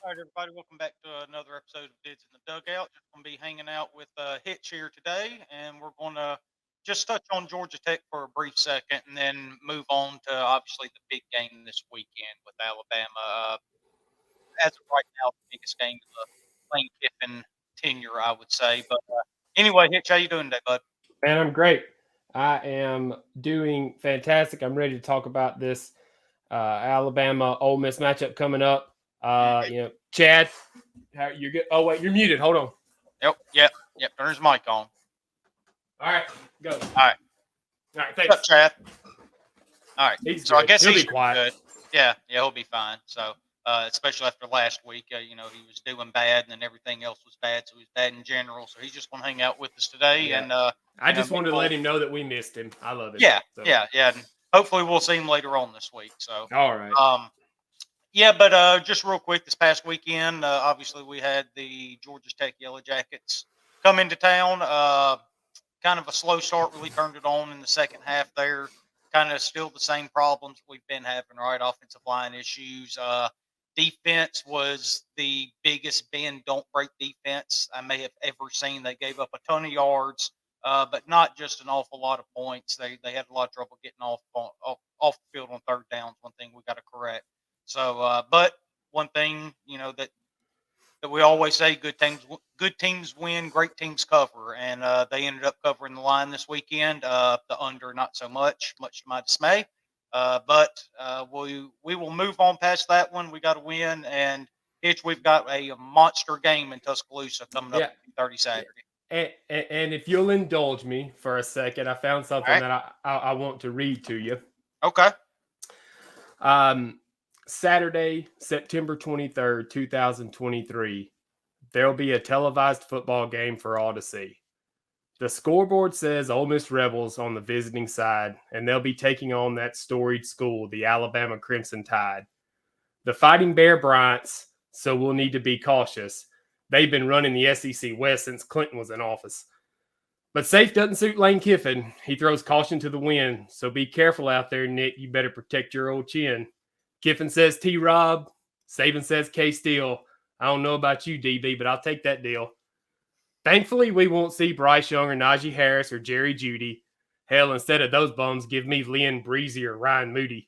All right, everybody, welcome back to another episode of Dids in the Dugout. Just going to be hanging out with Hitch here today, and we're going to just touch on Georgia Tech for a brief second and then move on to obviously the big game this weekend with Alabama. As of right now, the biggest game of the Lane Kiffin tenure, I would say. But anyway, Hitch, how you doing today, bud? Man, I'm great. I am doing fantastic. I'm ready to talk about this Alabama Ole Miss matchup coming up. Chad, how you good? Oh wait, you're muted. Hold on. Yep. Turn his mic on. All right, go. All right. Thanks. What's up, Chad? All right. So I guess he'll he's be quiet. good. Yeah, he'll be fine. So, especially after last week, he was doing bad, and then everything else was bad. So he's bad in general. So he's just going to hang out with us today. Yeah. And I just wanted to let him know that we missed him. I love it. Yeah. And hopefully we'll see him later on this week. So, all right. But just real quick, this past weekend, obviously we had the Georgia Tech Yellow Jackets come into town. Kind of a slow start, really turned it on in the second half there. Kind of still the same problems we've been having, right? Offensive line issues. Defense was the biggest bend, don't break defense I may have ever seen. They gave up a ton of yards, but not just an awful lot of points. They had a lot of trouble getting off the field on third downs. One thing we got to correct. So, but one thing, that we always say, good teams win, great teams cover, and they ended up covering the line this weekend. The under, not so much to my dismay. But we will move on past that one. We got to win, and we've got a monster game in Tuscaloosa coming up 30 Saturday. And if you'll indulge me for a second, I found something that I want to read to you. Okay. Saturday, September 23rd, 2023, there'll be a televised football game for all to see. The scoreboard says Ole Miss Rebels on the visiting side, and they'll be taking on that storied school, the Alabama Crimson Tide. The Fighting Bear Bryants, so we'll need to be cautious. They've been running the SEC West since Clinton was in office. But safe doesn't suit Lane Kiffin. He throws caution to the wind, so be careful out there, Nick. You better protect your old chin. Kiffin says T-Rob. Saban says K-Steel. I don't know about you, DB, but I'll take that deal. Thankfully, we won't see Bryce Young or Najee Harris or Jerry Jeudy. Hell, instead of those bums, give me Lynn Breezy or Ryan Moody.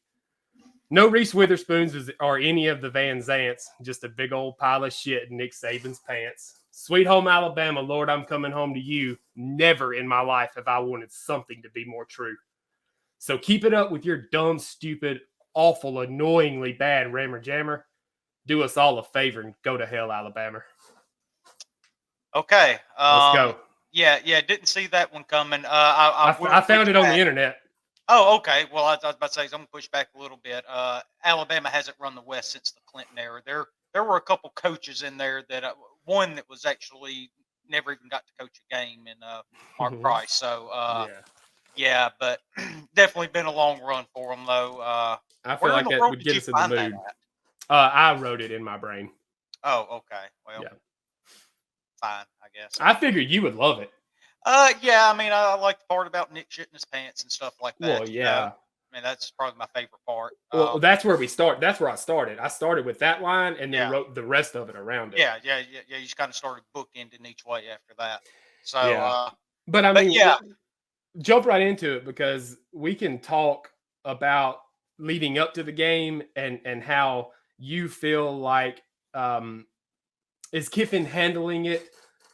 No Reese Witherspoons or any of the Van Zants. Just a big old pile of shit in Nick Saban's pants. Sweet home Alabama, Lord, I'm coming home to you. Never in my life have I wanted something to be more true. So keep it up with your dumb, stupid, awful, annoyingly bad rammer jammer. Do us all a favor and go to hell, Alabama. Okay. Let's go. Yeah. Didn't see that one coming. I found it on the internet. Oh, okay. Well, I was about to say, I'm going to push back a little bit. Alabama hasn't run the West since the Clinton era. There were a couple coaches in there that one that was actually never even got to coach a game in Mark Price. So, yeah, but definitely been a long run for them, though. I feel like that would get us in the mood. I wrote it in my brain. Oh, okay. Well, fine, I guess. I figured you would love it. Yeah, I mean, I like the part about Nick shitting his pants and stuff like that. Well, yeah. I mean, that's probably my favorite part. Well, that's where we start. That's where I started. I started with that line and then wrote the rest of it around it. Yeah. You just kind of started bookending each way after that. So, but I mean, jump right into it because we can talk about leading up to the game and how you feel like is Kiffin handling it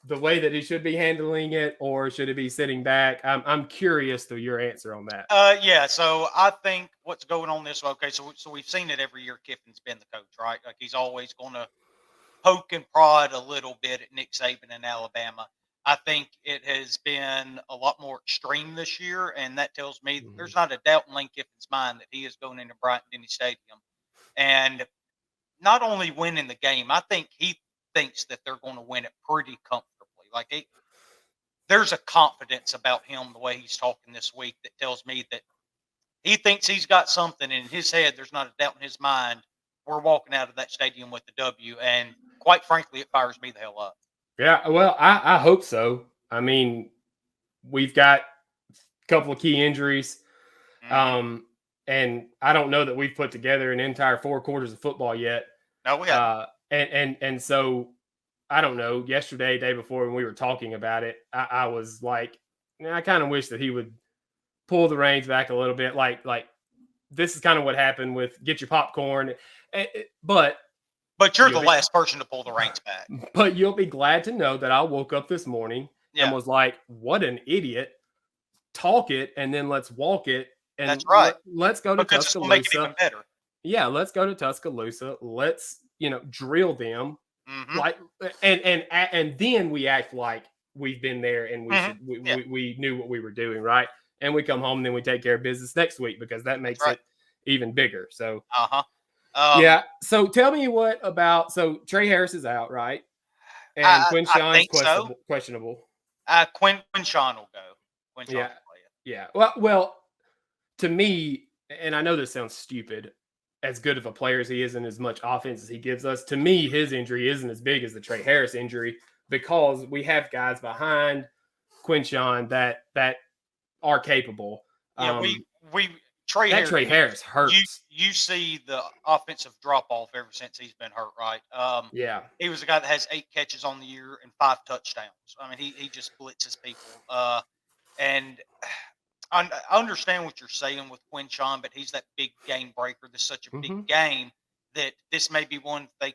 the way that he should be handling it, or should it be sitting back? I'm curious to your answer on that. Yeah. So I think what's going on this. Okay. So we've seen it every year. Kiffin's been the coach, right? Like he's always going to poke and prod a little bit at Nick Saban in Alabama. I think it has been a lot more extreme this year, and that tells me that there's not a doubt in Lane Kiffin's mind that he is going into Bryant-Denny Stadium and not only winning the game. I think he thinks that they're going to win it pretty comfortably. Like there's a confidence about him the way he's talking this week that tells me that he thinks he's got something in his head. There's not a doubt in his mind. We're walking out of that stadium with the W, and quite frankly, it fires me the hell up. Yeah, well, I hope so. I mean, we've got a couple of key injuries, and I don't know that we've put together an entire 4 quarters of football yet. No, we haven't. And so I don't know. Yesterday, day before, when we were talking about it, I was like, I kind of wish that he would pull the reins back a little bit. Like this is kind of what happened with get your popcorn, but you're the last person to pull the reins back. But you'll be glad to know that I woke up this morning and was like, "What an idiot! Talk it, and then let's walk it." And that's right. Let's go to because Tuscaloosa. Make it even better. Yeah, let's go to Tuscaloosa. Let's drill them. Like and then we act like we've been there and we knew what we were doing, right? And we come home and then we take care of business next week because that makes it even bigger. So yeah. So tell me what about Trey Harris is out, right? And Quinshawn's questionable. Quinshawn will go. Quinshawn will play it. Yeah. Well, to me, and I know this sounds stupid, as good of a player as he is and as much offense as he gives us, to me, his injury isn't as big as the Trey Harris injury because we have guys behind Quinshawn that are capable. Yeah, Trey Harris hurts. You see the offensive drop off ever since he's been hurt, right? Yeah. He was a guy that has 8 catches on the year and 5 touchdowns. I mean, he just blitzes people. And I understand what you're saying with Quinshawn, but he's that big game breaker. This is such a big game that this may be one that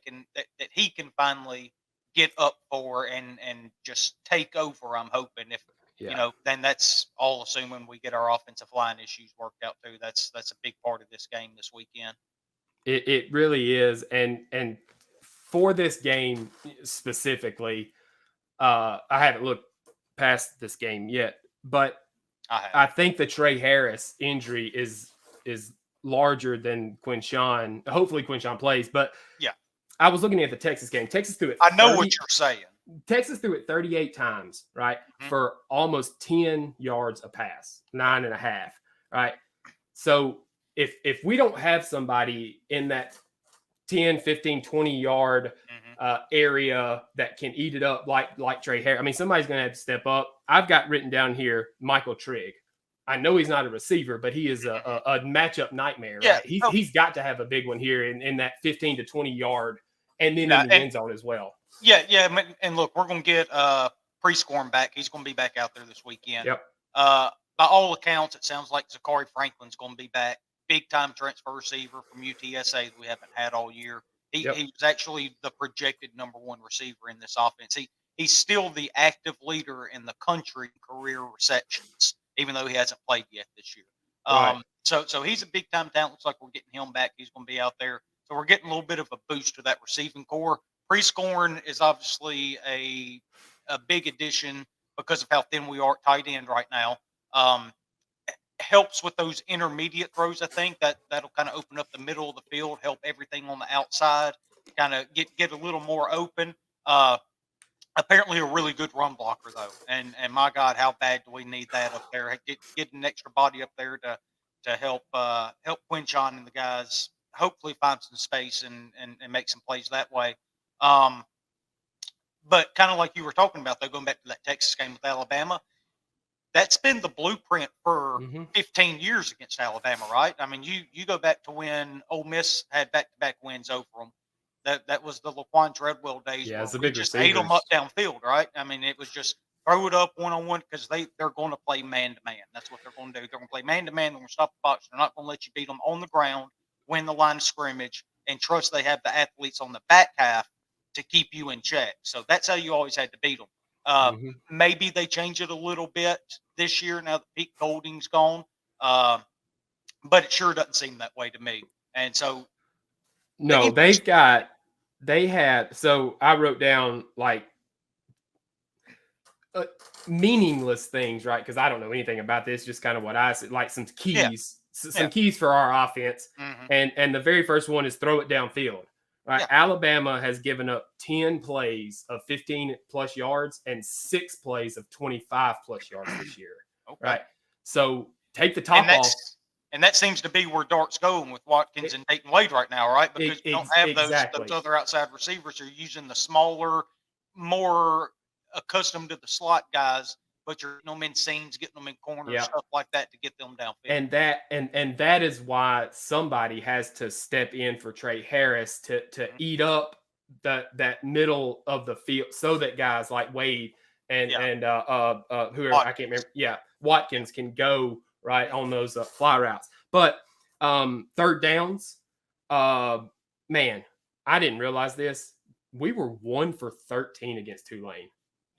he can finally get up for and just take over. I'm hoping if then that's all assuming we get our offensive line issues worked out too. That's a big part of this game this weekend. It really is, and for this game specifically, I haven't looked past this game yet, but I think the Trey Harris injury is larger than Quinshawn. Hopefully Quinshawn plays, but yeah, I was looking at the Texas game. Texas threw it. I know what you're saying. Texas threw it 38 times, right, for almost 10 yards a pass, 9.5, right? So if we don't have somebody in that 10, 15, 20 yard area that can eat it up like Trey Harris, I mean, somebody's going to have to step up. I've got written down here Michael Trigg. I know he's not a receiver, but he is a matchup nightmare. Right? Yeah, he's got to have a big one here in that 15 to 20 yard and then in the end zone as well. Yeah. And look, we're going to get Prescorn back. He's going to be back out there this weekend. Yep. By all accounts, it sounds like Zachary Franklin's going to be back. Big-time transfer receiver from UTSA that we haven't had all year. He was actually the projected number 1 receiver in this offense. He's still the active leader in the country career receptions, even though he hasn't played yet this year. Right. So he's a big-time talent. Looks like we're getting him back. He's going to be out there. So we're getting a little bit of a boost to that receiving core. Prescorn is obviously a big addition because of how thin we are at tight end right now. Helps with those intermediate throws. I think that'll kind of open up the middle of the field, help everything on the outside, kind of get a little more open. Apparently a really good run blocker though. And my God, how bad do we need that up there? Get an extra body up there to help Quinshawn and the guys hopefully find some space and make some plays that way. But kind of like you were talking about though, going back to that Texas game with Alabama, that's been the blueprint for 15 years against Alabama, right? I mean, you go back to when Ole Miss had back-to-back wins over them. That was the Laquan Treadwell days. Yeah, it's where a big just receivers. ate them up downfield, right? I mean, it was just throw it up one-on-one because they're going to play man-to-man. That's what they're going to do. They're going to play man-to-man. They're going to stop the box. They're not going to let you beat them on the ground, win the line of scrimmage, and trust they have the athletes on the back half to keep you in check. So that's how you always had to beat them. Maybe they change it a little bit this year now that Pete Golding's gone, but it sure doesn't seem that way to me. And so, no, so I wrote down like meaningless things, right? Because I don't know anything about this, just kind of what I said, like some keys, keys for our offense. And the very first one is throw it downfield. Right. Yeah. Alabama has given up 10 plays of 15 plus yards and 6 plays of 25 plus yards this year. Okay. Right. So take the top off. And that seems to be where Dart's going with Watkins and Dayton Wade right now, right? Because you don't have those other outside receivers. You're using the smaller, more accustomed to the slot guys, but you're getting them in seams, getting them in corners, stuff like that to get them downfield. And that is why somebody has to step in for Trey Harris to eat up that middle of the field so that guys like Wade and whoever I can't remember, Watkins can go right on those fly routes. But third downs, man, I didn't realize this. We were 1 for 13 against Tulane.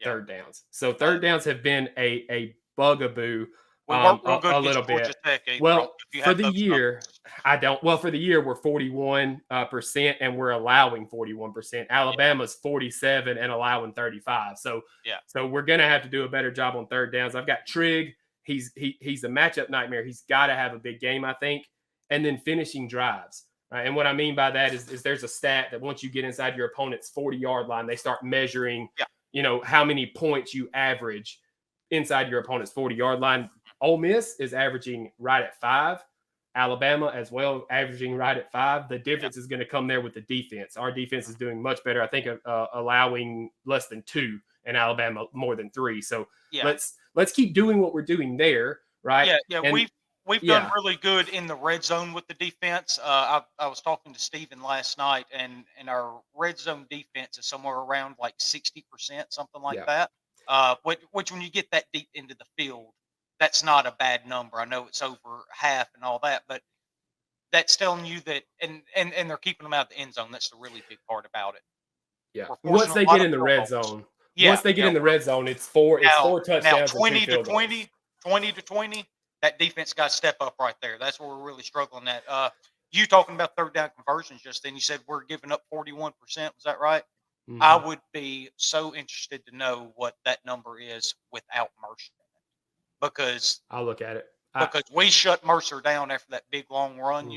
Third downs. So third downs have been a bugaboo. A little bit. Well, for the year, for the year, we're 41%, and we're allowing 41%. Alabama's 47 and allowing 35. So we're gonna have to do a better job on third downs. I've got Trigg. He's a matchup nightmare. He's got to have a big game, I think, and then finishing drives. Right? And what I mean by that is there's a stat that once you get inside your opponent's 40-yard line, they start measuring, how many points you average inside your opponent's 40-yard line. Ole Miss is averaging right at 5. Alabama as well, averaging right at 5. The difference is going to come there with the defense. Our defense is doing much better, I think, allowing less than 2, and Alabama more than 3. So let's keep doing what we're doing there, right? And we've done really good in the red zone with the defense. I was talking to Steven last night, and our red zone defense is somewhere around like 60%, something like that. Which when you get that deep into the field, that's not a bad number. I know it's over half and all that, but that's telling you that, and they're keeping them out of the end zone. That's the really big part about it. Yeah. Once they get in the red zone, it's four touchdowns. Now 20 to 20, that defense got to step up right there. That's where we're really struggling at. You talking about third down conversions just then, you said we're giving up 41%. Was that right? Mm-hmm. I would be so interested to know what that number is without Mercer. Because I'll look at it. Because we shut Mercer down after that big long run,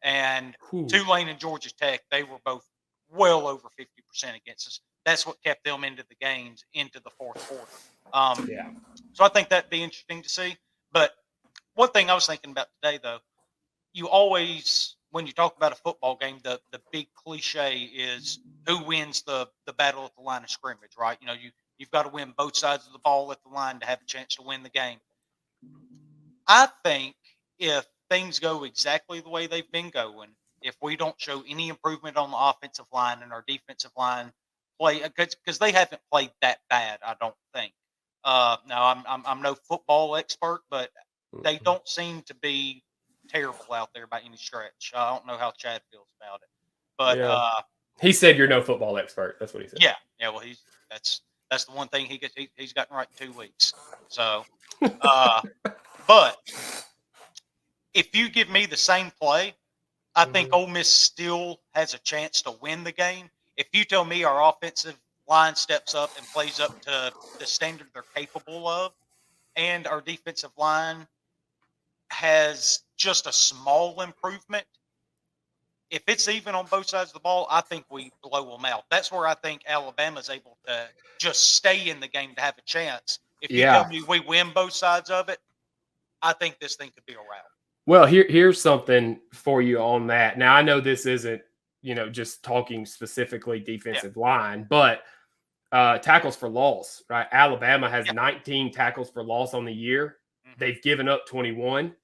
and Tulane and Georgia Tech, they were both well over 50% against us. That's what kept them into the games into the fourth quarter. So I think that'd be interesting to see. But one thing I was thinking about today, though, you always, when you talk about a football game, the big cliche is who wins the battle at the line of scrimmage, right? You've got to win both sides of the ball at the line to have a chance to win the game. I think if things go exactly the way they've been going, if we don't show any improvement on the offensive line and our defensive line play, because they haven't played that bad, I don't think. Now, I'm no football expert, but they don't seem to be terrible out there by any stretch. I don't know how Chad feels about it, but he said you're no football expert. That's what he said. Yeah. Well, that's the one thing he's gotten right in 2 weeks. So, but if you give me the same play, I think Ole Miss still has a chance to win the game. If you tell me our offensive line steps up and plays up to the standard they're capable of, and our defensive line has just a small improvement, if it's even on both sides of the ball, I think we blow them out. That's where I think Alabama's able to just stay in the game to have a chance. If you tell me we win both sides of it, I think this thing could be a rout. Well, here's something for you on that. Now, I know this isn't, just talking specifically defensive line, but tackles for loss, right? Alabama has 19 tackles for loss on the year. Mm-hmm. They've given up 21.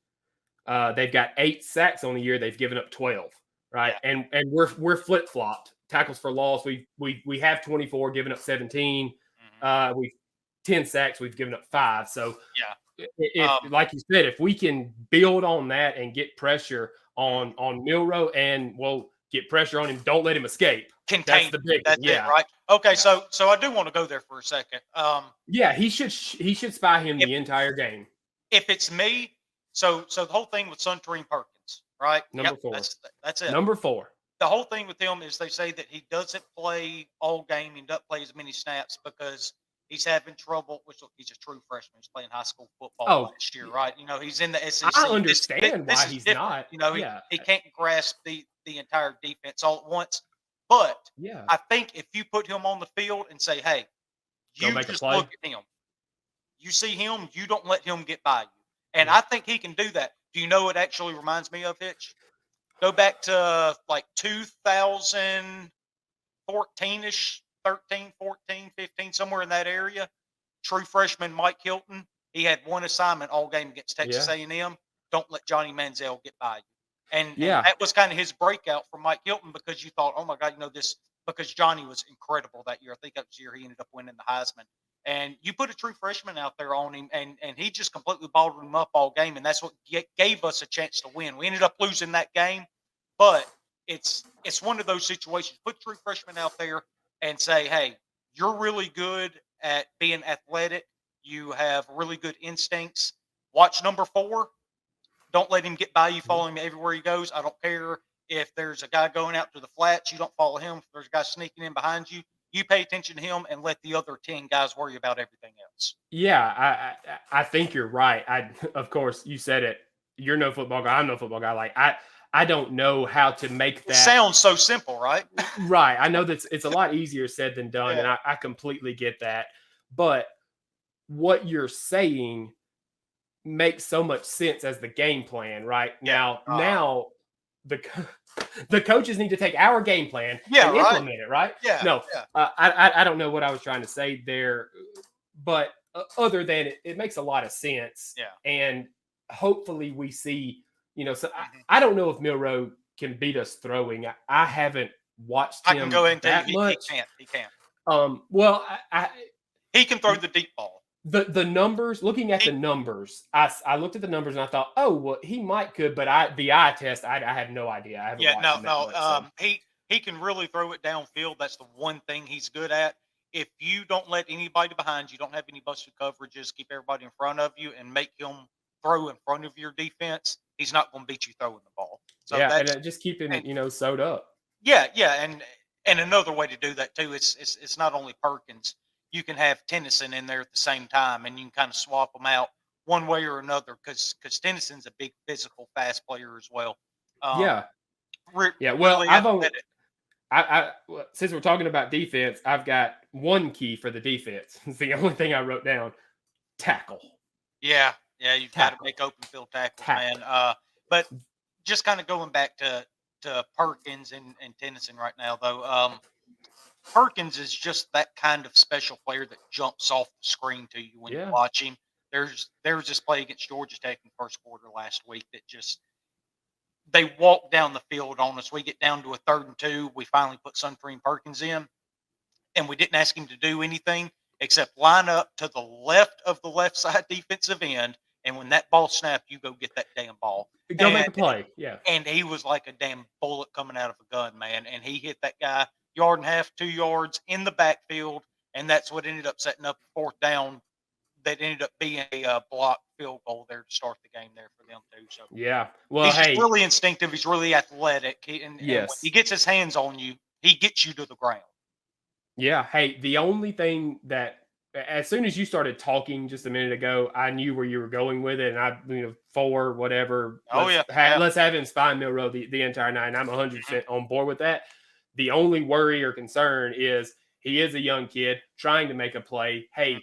They've got 8 sacks on the year. They've given up 12. Right. Yeah. And we're flip flopped. Tackles for loss. We have 24, giving up 17. Mm-hmm. We've 10 sacks, we've given up 5. So if like you said, if we can build on that and get pressure on Milroe and get pressure on him, don't let him escape. That's the big it, right? Okay, so I do want to go there for a second. He should spy him the entire game. If it's me, so the whole thing with Suntarine Perkins. Right. Number 4. That's it. Number 4. The whole thing with him is they say that he doesn't play all game. He doesn't play as many snaps because he's having trouble. Which he's a true freshman. He's playing high school football last year, right? He's in the SEC. I understand why he's not. He can't grasp the entire defense all at once. But I think if you put him on the field and say, hey, you just look at him. You see him, you don't let him get by you. And I think he can do that. Do you know what actually reminds me of, Hitch? Go back to like 2014-ish, 13, 14, 15, somewhere in that area. True freshman Mike Hilton, he had one assignment all game against Texas A&M. Don't let Johnny Manziel get by you. And that was kind of his breakout for Mike Hilton because you thought, oh, my God, this because Johnny was incredible that year. I think that was the year he ended up winning the Heisman. And you put a true freshman out there on him, and he just completely balled him up all game, and that's what gave us a chance to win. We ended up losing that game, but it's one of those situations. Put a true freshman out there and say, hey, you're really good at being athletic. You have really good instincts. Watch number 4. Don't let him get by you. Follow him everywhere he goes. I don't care if there's a guy going out to the flats. You don't follow him. If there's a guy sneaking in behind you, you pay attention to him and let the other 10 guys worry about everything else. Yeah, I think you're right. Of course, you said it. You're no football guy. I'm no football guy. Like I don't know how to make that. It sounds so simple, right? Right. I know that it's a lot easier said than done, and I completely get that. But what you're saying makes so much sense as the game plan, right? Now the coaches need to take our game plan and implement it, right? I don't know what I was trying to say there, but other than it makes a lot of sense. And hopefully we see, so I don't know if Milroe can beat us throwing. I haven't watched him. I can go into that much. He can't. Well, he can throw the deep ball. The numbers, looking at the numbers, I looked at the numbers and I thought, oh, well, he might could, but the eye test, I have no idea. I haven't watched him. He can really throw it downfield. That's the one thing he's good at. If you don't let anybody behind you, don't have any busted coverages, keep everybody in front of you, and make him throw in front of your defense, he's not going to beat you throwing the ball. So and just keep him, sewed up. Yeah, and another way to do that too, it's not only Perkins. You can have Tennyson in there at the same time, and you can kind of swap them out one way or another because Tennyson's a big physical, fast player as well. Well, really since we're talking about defense, I've got one key for the defense. It's the only thing I wrote down: tackle. Yeah, you've got to make open field tackles, man. But just kind of going back to Perkins and Tennyson right now, though. Perkins is just that kind of special player that jumps off the screen to you when you watch him. There was this play against Georgia Tech in the first quarter last week that they walk down the field on us. We get down to a 3rd and 2. We finally put Suntreem Perkins in, and we didn't ask him to do anything except line up to the left of the left side defensive end. And when that ball snapped, you go get that damn ball. Go make a play. Yeah. And he was like a damn bullet coming out of a gun, man. And he hit that guy 1.5 yards, 2 yards in the backfield, and that's what ended up setting up 4th down. That ended up being a blocked field goal there to start the game there for them too. So well, he's really instinctive. He's really athletic, and when he gets his hands on you, he gets you to the ground. Yeah. Hey, the only thing that as soon as you started talking just a minute ago, I knew where you were going with it, and I, 4 whatever. Let's have him spine Milroe the entire night. And I'm 100% on board with that. The only worry or concern is he is a young kid trying to make a play. Hey,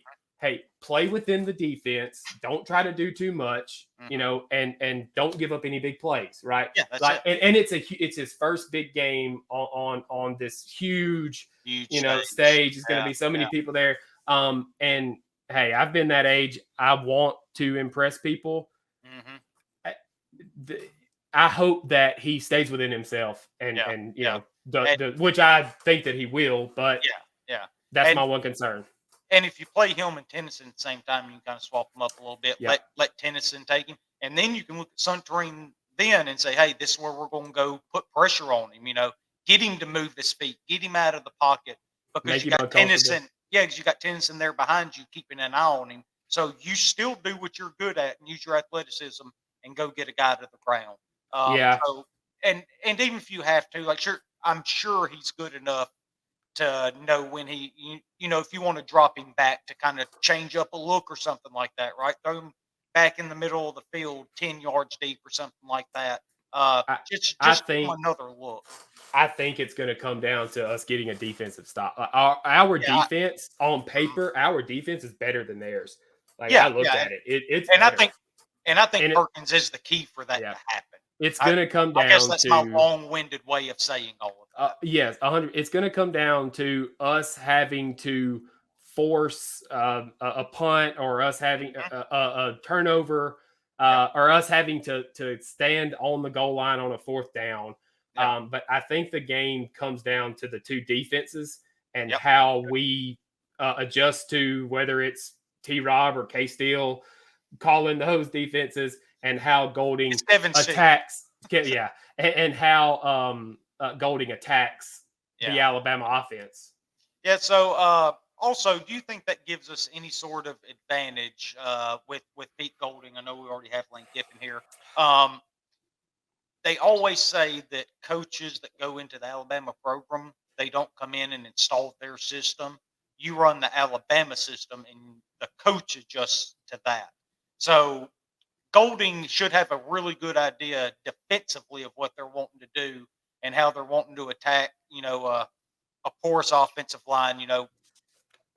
play within the defense. Don't try to do too much, and don't give up any big plays, right? Yeah, that's it. And it's his first big game on this huge stage. There's going to be so many people there. And hey, I've been that age. I want to impress people. I hope that he stays within himself and which I think that he will, but that's my one concern. And if you play him and Tennyson at the same time, you can kind of swap them up a little bit. Let Tennyson take him, and then you can look at Suntreem then and say, hey, this is where we're going to go put pressure on him. Get him to move his feet, get him out of the pocket because you got Tennyson. Yeah, because you got Tennyson there behind you, keeping an eye on him. So you still do what you're good at and use your athleticism and go get a guy to the ground. So, and even if you have to, I'm sure he's good enough to know when if you want to drop him back to kind of change up a look or something like that, right? Throw him back in the middle of the field, 10 yards deep or something like that. Just another look. I think it's going to come down to us getting a defensive stop. Our defense on paper, our defense is better than theirs. I looked at it. It's and better. I think Perkins is the key for that to happen. It's going to come down to. I guess that's my long-winded way of saying all of that. Yes, 100. It's going to come down to us having to force a punt, or us having a turnover, or us having to stand on the goal line on a 4th down. Yeah. But I think the game comes down to the two defenses and Yep. how we adjust to whether it's T-Rob or K-Steel calling those defenses and how Golding It's 7-6. attacks. Yeah, and how Golding attacks the Yeah. Alabama offense. Yeah. So, also, do you think that gives us any sort of advantage with Pete Golding? I know we already have Lane Kiffin here. They always say that coaches that go into the Alabama program, they don't come in and install their system. You run the Alabama system, and the coach adjusts to that. So Golding should have a really good idea defensively of what they're wanting to do and how they're wanting to attack, a porous offensive line.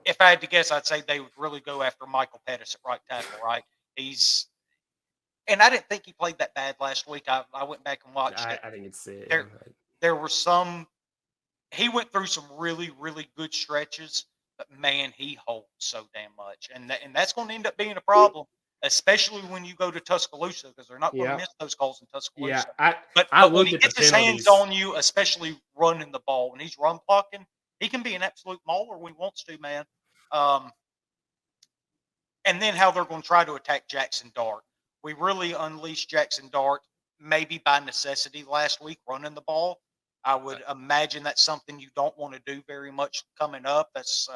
If I had to guess, I'd say they would really go after Michael Pettis at right tackle, right? And I didn't think he played that bad last week. I went back and watched it. I think it's There were some. He went through some really, really good stretches, but man, he holds so damn much, and that's going to end up being a problem, especially when you go to Tuscaloosa, because they're not going to miss those calls in Tuscaloosa. Yeah, but when looked he at gets the his hands penalties. on you, especially running the ball, when he's run blocking, he can be an absolute mauler when he wants to, man. And then how they're going to try to attack Jackson Dart. We really unleashed Jackson Dart maybe by necessity last week running the ball. I would imagine that's something you don't want to do very much coming up. That's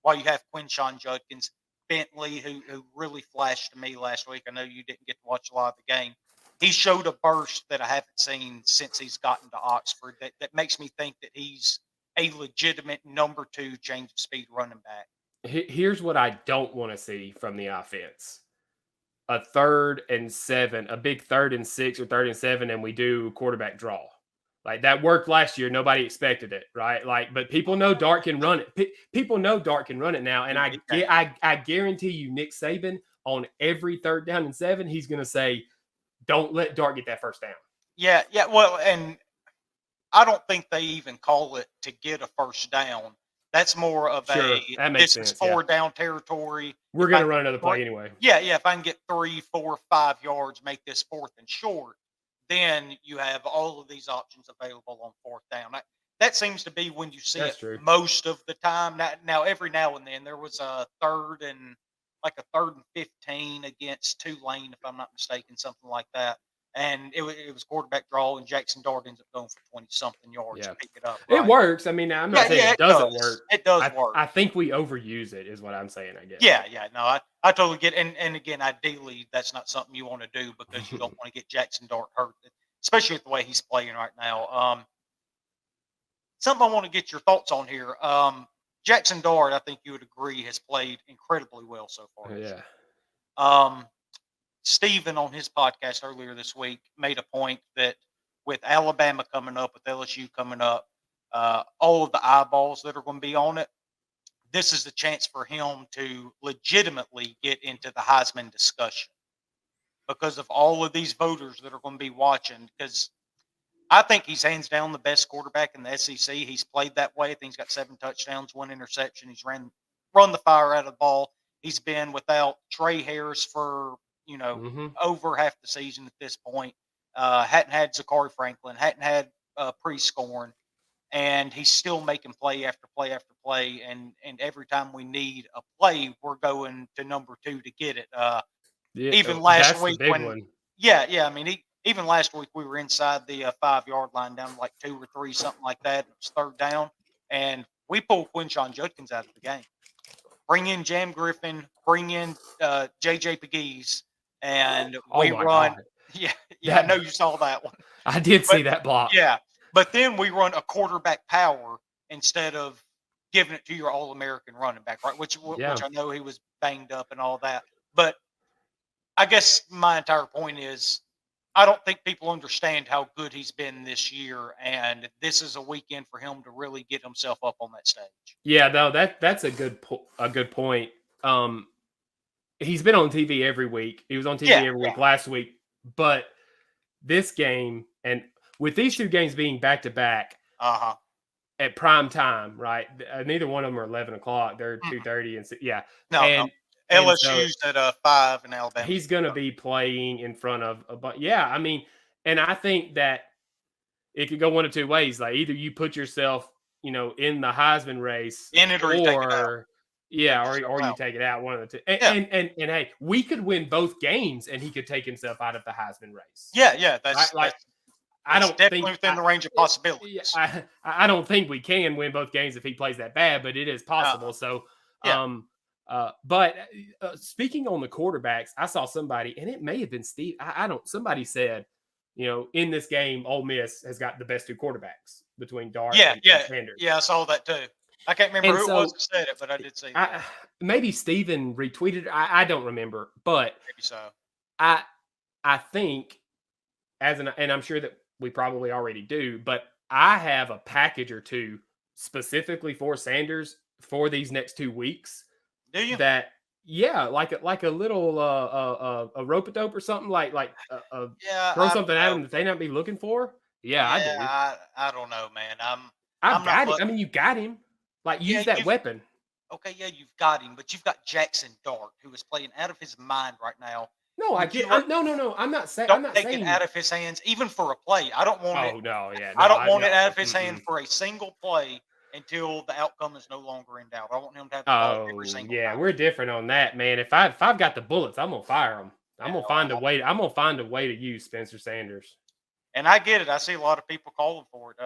why you have Quinshawn Judkins, Bentley, who really flashed to me last week. I know you didn't get to watch a lot of the game. He showed a burst that I haven't seen since he's gotten to Oxford that makes me think that he's a legitimate number 2 change of speed running back. Here's what I don't want to see from the offense. A 3rd and 7, a big 3rd and 6 or 3rd and 7, and we do quarterback draw. Like that worked last year. Nobody expected it, right? But people know Dart can run it. People know Dart can run it now. And I guarantee you, Nick Saban, on every 3rd down and 7, he's going to say, don't let Dart get that first down. Yeah. Well, and I don't think they even call it to get a first down. That's more of this is 4 down territory. We're going to run another play anyway. Yeah. If I can get 3, 4, 5 yards, make this 4th and short, then you have all of these options available on 4th down. That seems to be when you see most of the time. Now, every now and then there was a 3rd and 15 against Tulane, if I'm not mistaken, something like that. And it was quarterback draw, and Jackson Dart ends up going for 20-something yards to pick it up. Right? It works. I mean, I'm not saying it doesn't work. It does work. I think we overuse it is what I'm saying, I guess. Yeah. No, I totally get it. And again, ideally, that's not something you want to do because you don't want to get Jackson Dart hurt, especially with the way he's playing right now. Something I want to get your thoughts on here. Jackson Dart, I think you would agree, has played incredibly well so far. Yeah. Steven on his podcast earlier this week made a point that with Alabama coming up, with LSU coming up, all of the eyeballs that are going to be on it, this is the chance for him to legitimately get into the Heisman discussion because of all of these voters that are going to be watching. Because I think he's hands down the best quarterback in the SEC. He's played that way. I think he's got 7 touchdowns, 1 interception. He's run the fire out of the ball. He's been without Trey Harris for over half the season at this point. Hadn't had Zachary Franklin, hadn't had Prescorn, and he's still making play after play after play. And every time we need a play, we're going to number 2 to get it. Even last week, I mean, even last week we were inside the 5-yard line, down like 2 or 3, something like that. It was 3rd down, and we pulled Quinshawn Judkins out of the game. Bring in Jam Griffin, bring in JJ Pegues, and we run. God. Yeah, I know you saw that one. I did see that block. Yeah, but then we run a quarterback power instead of giving it to your All-American running back, right? Which I know he was banged up and all that. But I guess my entire point is I don't think people understand how good he's been this year, and this is a weekend for him to really get himself up on that stage. Yeah, no, that's a good point. He's been on TV every week. He was on TV every week last week, but this game, and with these 2 games being back to back at prime time, right? Neither one of them are 11 o'clock. They're 2:30 and no. LSU's at 5 in Alabama. He's going to be playing in front of a bunch. Yeah, I mean, and I think that it could go one of two ways. Like either you put yourself, in the Heisman race, In it, or you take it out. or you take it out. One of the two. And hey, we could win both games, and he could take himself out of the Heisman race. Yeah. I don't definitely think within the range of possibilities. I don't think we can win both games if he plays that bad, but it is possible. So, but speaking on the quarterbacks, I saw somebody, and it may have been Steve. Somebody said, in this game, Ole Miss has got the best two quarterbacks between Dart and Sanders. Yeah, I saw that too. I can't remember who it was that said it, but I did see that. Maybe Steven retweeted. I don't remember, but maybe so. I think and I'm sure that we probably already do, but I have a package or two specifically for Sanders for these next 2 weeks. Do you? Like a little a rope-a-dope or something throw something at them that they not be looking for. Yeah, I do. I don't know, man. I've got him. I mean, you got him. Use that weapon. Okay, yeah, you've got him, but you've got Jackson Dart, who is playing out of his mind right now. No, I get. No. I'm not saying. Don't take it out of his hands, even for a play. I don't want it. Oh no, yeah. I don't want it out of his hands for a single play until the outcome is no longer in doubt. I want him to have the ball every single time. We're different on that, man. If I've got the bullets, I'm gonna fire them. I'm gonna find a way. I'm gonna find a way to use Spencer Sanders. And I get it. I see a lot of people calling for it.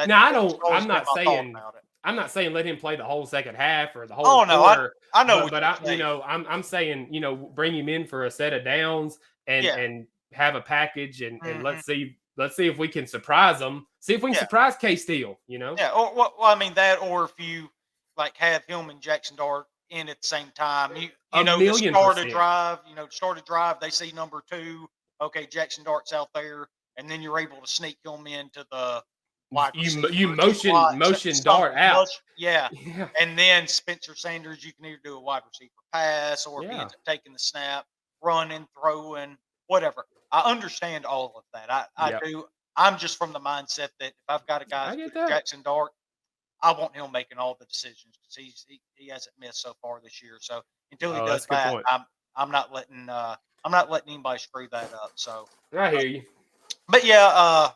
Now I don't. I'm not saying let him play the whole second half or the whole. Oh no, quarter, I know. But I'm saying bring him in for a set of downs and have a package and let's see if we can surprise them. See if we can surprise K-Steel. Yeah. Or if you have him and Jackson Dart in at the same time. Start a drive. They see number 2. Okay, Jackson Dart's out there, and then you're able to sneak him into the. You motion Dart out. Yeah. And then Spencer Sanders, you can either do a wide receiver pass or if he ends up taking the snap, running, throwing, whatever. I understand all of that. I do. I'm just from the mindset that if I've got a guy like Jackson Dart, I want him making all the decisions because he hasn't missed so far this year. So until he does that, I'm not letting anybody screw that up. So I hear you. But yeah,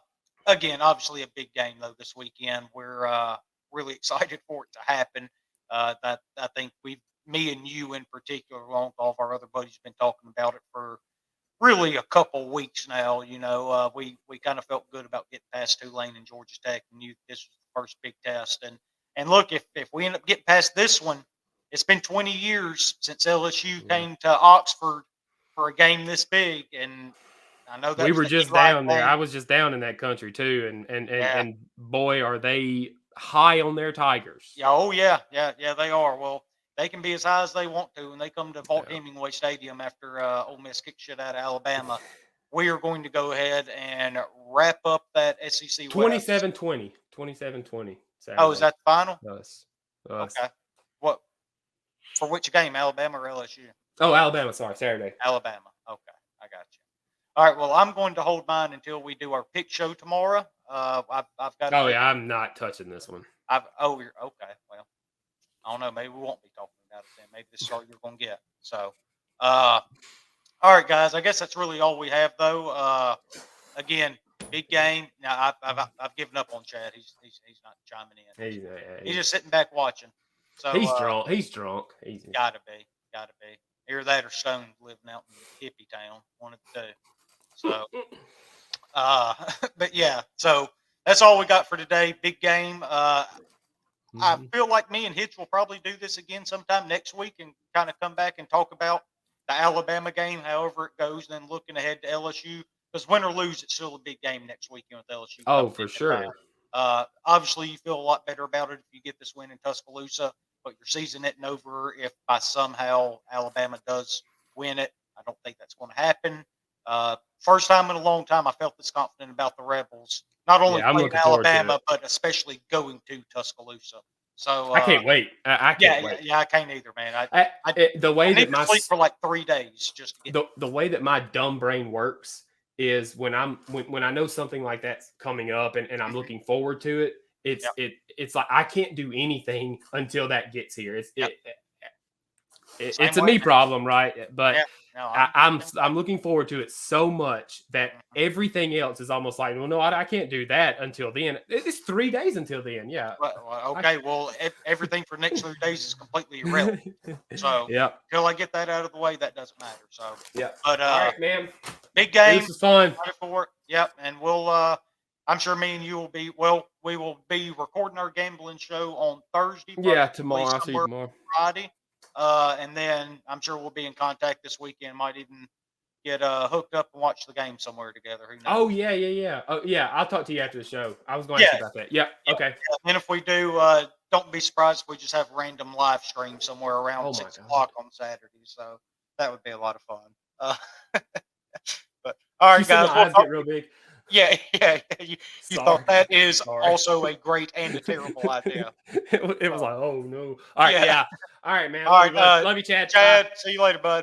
again, obviously a big game though this weekend. We're really excited for it to happen. That I think me and you in particular, along with all of our other buddies, been talking about it for really a couple weeks now. We kind of felt good about getting past Tulane and Georgia Tech, and this was the first big test. And look, if we end up getting past this one, it's been 20 years since LSU came to Oxford for a game this big, and I know that we were just down there. I was just down in that country too, and boy, are they high on their Tigers. Yeah, oh yeah, they are. Well, they can be as high as they want to, when they come to Vaught Hemingway Stadium after Ole Miss kicked shit out of Alabama. We are going to go ahead and wrap up that SEC 27-20. 27-20. Oh, is that the final? Us. Okay. What? For which game, Alabama or LSU? Oh, Alabama. Sorry, Saturday. Alabama. Okay, I got you. All right. Well, I'm going to hold mine until we do our pick show tomorrow. I've got. Oh yeah, I'm not touching this one. You're okay. Well, I don't know. Maybe we won't be talking about it then. Maybe this is all you're going to get. So, all right, guys. I guess that's really all we have, though. Again, big game. Now, I've given up on Chad. He's not chiming in. He's just sitting back watching. So he's drunk. He's drunk. Gotta be. Either that or Stone living out in hippie town. One of the two. So, but yeah. So that's all we got for today. Big game. I feel like me and Hitch will probably do this again sometime next week and kind of come back and talk about the Alabama game, however it goes, then looking ahead to LSU. Because win or lose, it's still a big game next weekend with LSU. Oh, for sure. Obviously, you feel a lot better about it if you get this win in Tuscaloosa, but your season isn't over if by somehow Alabama does win it. I don't think that's going to happen. First time in a long time I felt this confident about the Rebels. Not only playing Alabama, but especially going to Tuscaloosa. So I can't wait. I can't wait. Yeah, I can't either, man. The way that my sleep for like 3 days just to get the way that my dumb brain works is when I know something like that's coming up and I'm looking forward to it. It's like I can't do anything until that gets here. It's a me problem, right? But No, I'm looking forward to it so much that everything else is almost like, well, no, I can't do that until then. It's 3 days until then. Yeah. Okay. Everything for the next 3 days is completely irrelevant. So yeah. until I get that out of the way, that doesn't matter. So Yeah. But all right, man. big game. This is fun. For it. Yep. And we'll I'm sure me and you will be we will be recording our gambling show on Thursday. Yeah, tomorrow. I'll see you tomorrow. Friday. And then I'm sure we'll be in contact this weekend. Might even get hooked up and watch the game somewhere together. Who knows? Oh yeah. Oh yeah, I'll talk to you after the show. I was going to ask you about that. Yeah. Okay. And if we do, don't be surprised if we just have random live stream somewhere around 6 o'clock on Saturday. So that would be a lot of fun. But all right, guys. Eyes get real big. Yeah. You thought that is also a great and a terrible idea. It was like, oh no. All right, yeah. All right, man. All right, love you, Chad. Chad, see you later, bud.